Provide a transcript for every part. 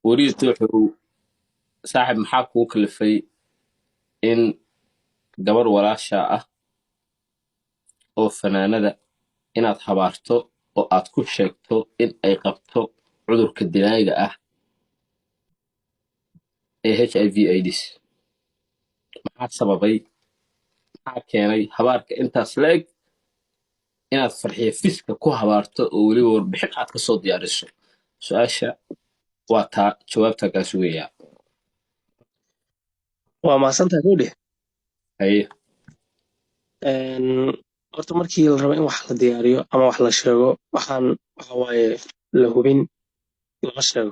وريت wuxuu saaxib maxaa kuu kalifay in gabar walaasha ah oo fanaanada inaad habaarto oo aad ku sheegto in ay qabto cudurka dilaaga ah ee HIV/AIDS maxaa sababay maxaa keenay habaarka intaas la-eg inaad farxiyo fiska ku habaarto oo weliba warbixin aad ka soo diyaariso su-aasha waa taa jawaabtaa kaa sugayaa waa mahadsantahay gabadhi. haye Horta markii la rabo in wax la diyaariyo ama wax la sheego waxa waaye la hubin lama sheego.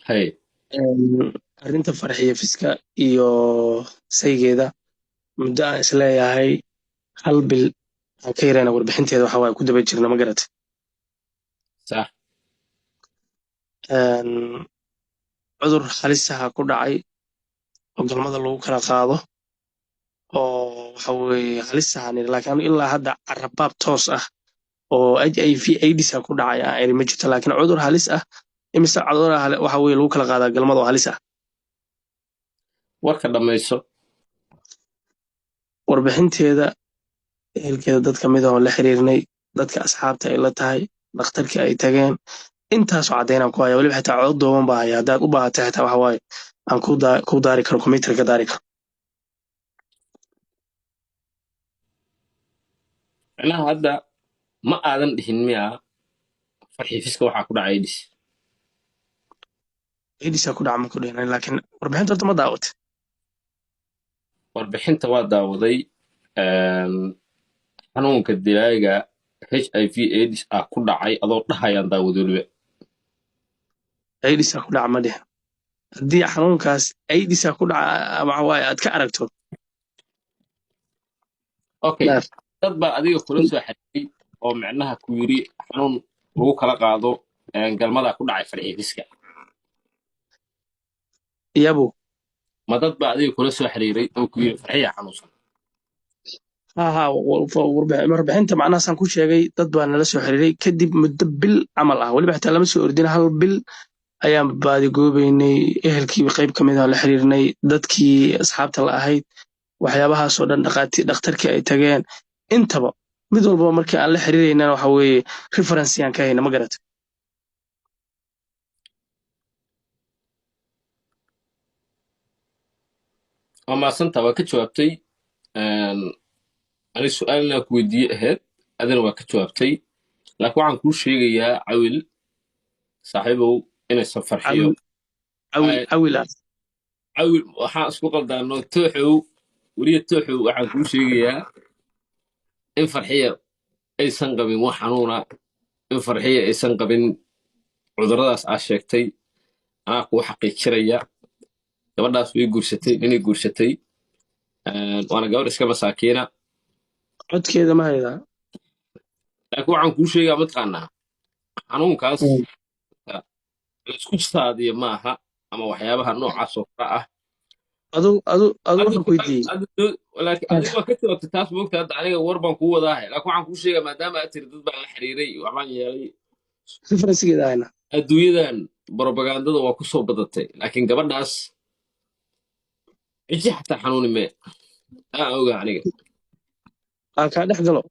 haye Arrinta farxiyo fiska iyo saygeeda muddo aan isleeyahay hal bil aan ka yarayna warbixinteeda waxa waaye ku daba jirna ma garatay. sax cudur halisaha ku dhacay oo galmada lagu kala qaado oo waxa weeye halisahan laakiin ilaa hadda carabaab toos ah oo HIV/AIDS ku dhacay aan eri ma jirto laakiin cudur halis ah imise cudur waxa weeye lagu kala qaadaa galmada oo halis ah. warka dhammayso warbixinteeda ehelkeeda dad ka mid ah oo la xiriirnay dadka asxaabta ay la tahay dhakhtarkii ay tageen intaasoo caddaynaan ku haya weliba xitaa cod dooban baa haya haddaad u baahatay xitaa waxa waaye aan ku daari karo kombiyuutar ka daari karo. macnaha hadda ma aadan dhihin miyaa farxii fiska waxaa ku dhacay AIDS AIDS ku dhaca ma ku dhihnay laakiin warbixinta horta ma daawatay. warbixinta waa daawaday xanuunka dilaaga HIV/AIDS ah ku dhacay adoo dhahayaan daawad weliba AIDS ku dhaca ma dhihin haddii xanuunkaas AIDS ku dhaca waxa waaye aad ka aragto okay dad baa adiga kula soo xiriiray oo micnaha ku yiri xanuun lagu kala qaado galmada ku dhacay farxii fiska iyabo ma dad baa adiga kula soo xiriiray oo ku yiri farxiya xanuunsan warbixinta macnahaasaan ku sheegay dad baa nala soo xiriiray kadib muddo bil camal ah weliba xitaa lama soo ordin hal bil ayaan baadigoobaynay ehelkii qayb ka mid ah la xiriirnay dadkii asxaabta la ahayd waxyaabahaasoo dhan dhakhtarkii ay tageen intaba mid walbaba markii aan la xiriiraynana waxa weeye referensi aan ka hayna ma garata. waa maasanta waa ka jawaabtay ani su-aalna ku weydiiye ahayd adina waa ka jawaabtay laakiin waxaan kuu sheegayaa cawil saaxiibow inaysan farxiyo cawil waxaan isku qaldaano tooxow weliya tooxow waxaan kuu sheegayaa in farxiya aysan qabin wax xanuuna in farxiya aysan qabin cuduradaas aa sheegtay anaa kuu xaqiijiraya gabadhaas way guursatay ninay guursatay waana gabar iska masaakiina codkeeda ma haydaa laakiin waxaan kuu sheegaa mataqaanaa xanuunkaas laisku saadiyo maaha ama waxyaabaha noocaas oo kale ah adu waxaan ku weydiiyey laakiin adigu waa ka jawaabtay taas moogta hadda aniga war baan kuu wadaahay laakiin waxaan kuu sheegaa maadaama aad tiri dad baan la xiriiray waxbaan yeelay referensigeeda hayna adduunyadan brobagandada waa ku soo badatay laakiin gabadhaas ciji xataa xanuuni mee aan ogaa aniga aan kaa dhex galo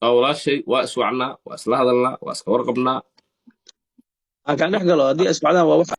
waa walaashay waa iswacnaa waa isla hadalnaa waa iska warqabnaa aan kaa dhex galo haddii isbacdaan waa wax